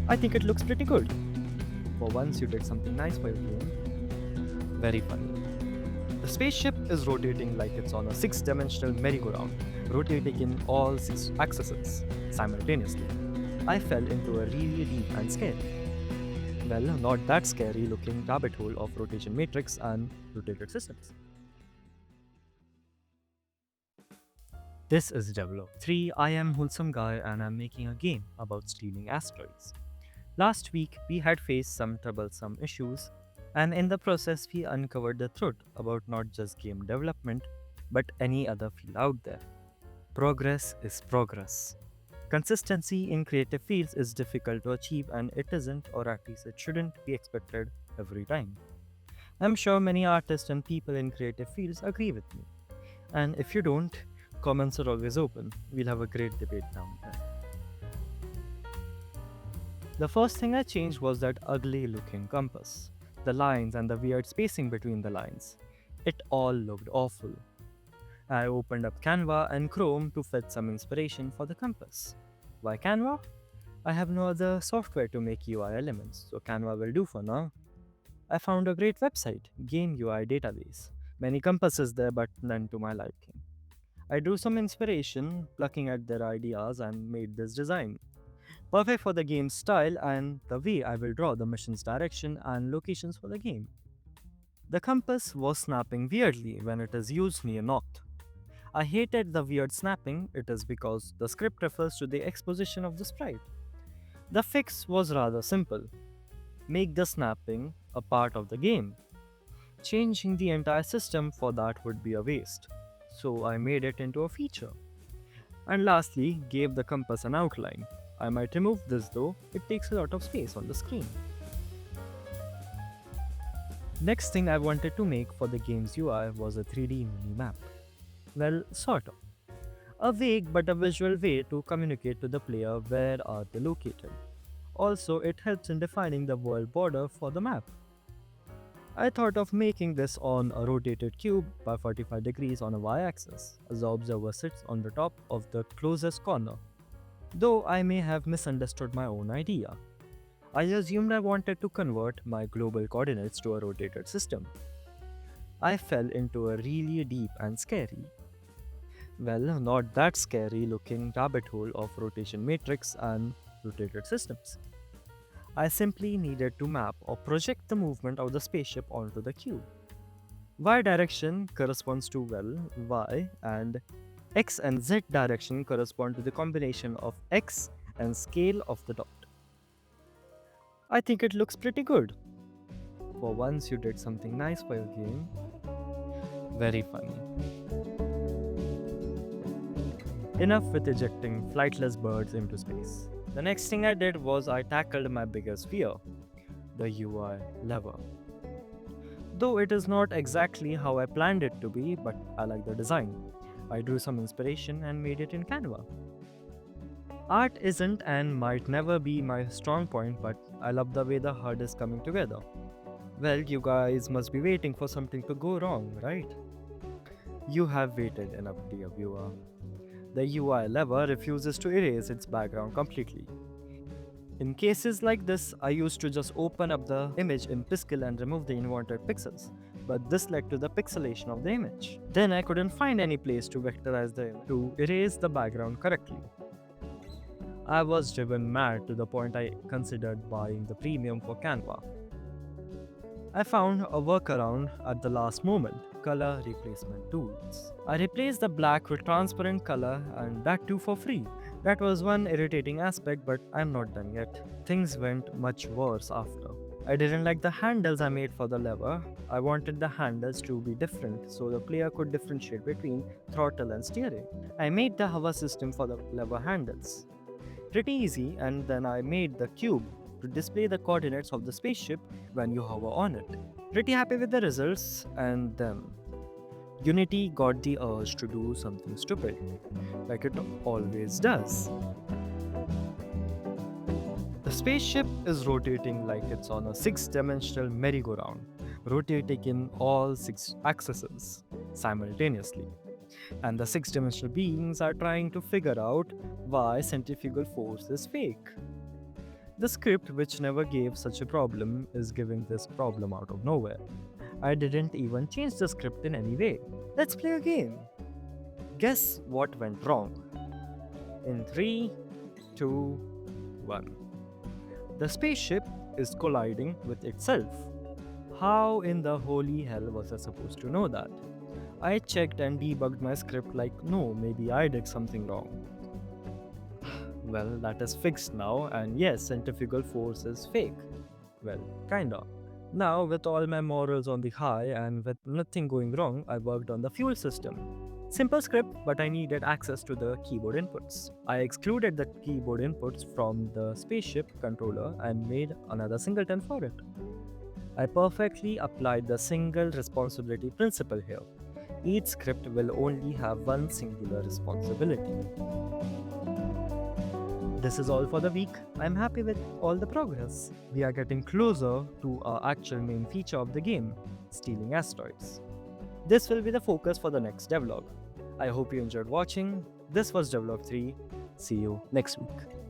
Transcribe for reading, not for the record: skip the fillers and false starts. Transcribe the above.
I think it looks pretty good. For once you did something nice for your game. Very funny. The spaceship is rotating like it's on a six-dimensional merry-go-round, rotating in all six axes simultaneously. I fell into a really deep and scary, well, not that scary looking rabbit hole of rotation matrix and rotated systems. This is Devlog 3. I am wholesome guy and I'm making a game about stealing asteroids. Last week we had faced some troublesome issues, and in the process we uncovered the truth about not just game development but any other field out there. Progress is progress. Consistency in creative fields is difficult to achieve, and it isn't, or at least it shouldn't, be expected every time. I'm sure many artists and people in creative fields agree with me. And if you don't, comments are always open. We'll have a great debate down there. The first thing I changed was that ugly looking compass. The lines and the weird spacing between the lines. It all looked awful. I opened up Canva and Chrome to fetch some inspiration for the compass. Why Canva? I have no other software to make UI elements, so Canva will do for now. I found a great website, Game UI Database. Many compasses there, but none to my liking. I drew some inspiration, plucking at their ideas, and made this design. Perfect for the game's style and the way I will draw the mission's direction and locations for the game. The compass was snapping weirdly when it is used near north. I hated the weird snapping, it is because the script refers to the exposition of the sprite. The fix was rather simple. Make the snapping a part of the game. Changing the entire system for that would be a waste. So I made it into a feature. And lastly, gave the compass an outline. I might remove this though, it takes a lot of space on the screen. Next thing I wanted to make for the game's UI was a 3D minimap. Well, sort of. A vague but a visual way to communicate to the player where are they located. Also, it helps in defining the world border for the map. I thought of making this on a rotated cube by 45 degrees on a y-axis, as the observer sits on the top of the closest corner, though I may have misunderstood my own idea. I assumed I wanted to convert my global coordinates to a rotated system. I fell into a really deep and scary, well, not that scary looking rabbit hole of rotation matrix and rotated systems. I simply needed to map or project the movement of the spaceship onto the cube. Y direction corresponds to, well, y, and x and z direction correspond to the combination of x and scale of the dot. I think it looks pretty good. For once you did something nice for your game. Very funny. Enough with ejecting flightless birds into space. The next thing I did was I tackled my biggest fear, the UI lever. Though it is not exactly how I planned it to be, but I like the design. I drew some inspiration and made it in Canva. Art isn't and might never be my strong point, but I love the way the HUD is coming together. Well, you guys must be waiting for something to go wrong, right? You have waited enough, dear viewer. The UI lever refuses to erase its background completely. In cases like this, I used to just open up the image in Piskel and remove the unwanted pixels, but this led to the pixelation of the image. Then I couldn't find any place to vectorize the image to erase the background correctly. I was driven mad to the point I considered buying the premium for Canva. I found a workaround at the last moment, color replacement tools. I replaced the black with transparent color, and that too for free. That was one irritating aspect, but I'm not done yet. Things went much worse after. I didn't like the handles I made for the lever. I wanted the handles to be different so the player could differentiate between throttle and steering. I made the hover system for the lever handles. Pretty easy, and then I made the cube to display the coordinates of the spaceship when you hover on it. Pretty happy with the results, and then Unity got the urge to do something stupid, like it always does. The spaceship is rotating like it's on a six-dimensional merry-go-round, rotating in all six axes simultaneously. And the six-dimensional beings are trying to figure out why centrifugal force is fake. The script, which never gave such a problem, is giving this problem out of nowhere. I didn't even change the script in any way. Let's play a game. Guess what went wrong? In 3, 2, 1. The spaceship is colliding with itself. How in the holy hell was I supposed to know that? I checked and debugged my script like, no, maybe I did something wrong. Well, that is fixed now, and yes, centrifugal force is fake. Well, kinda. Now, with all my morals on the high and with nothing going wrong, I worked on the fuel system. Simple script, but I needed access to the keyboard inputs. I excluded the keyboard inputs from the spaceship controller and made another singleton for it. I perfectly applied the single responsibility principle here. Each script will only have one singular responsibility. This is all for the week. I'm happy with all the progress. We are getting closer to our actual main feature of the game, stealing asteroids. This will be the focus for the next devlog. I hope you enjoyed watching. This was Devlog 3. See you next week.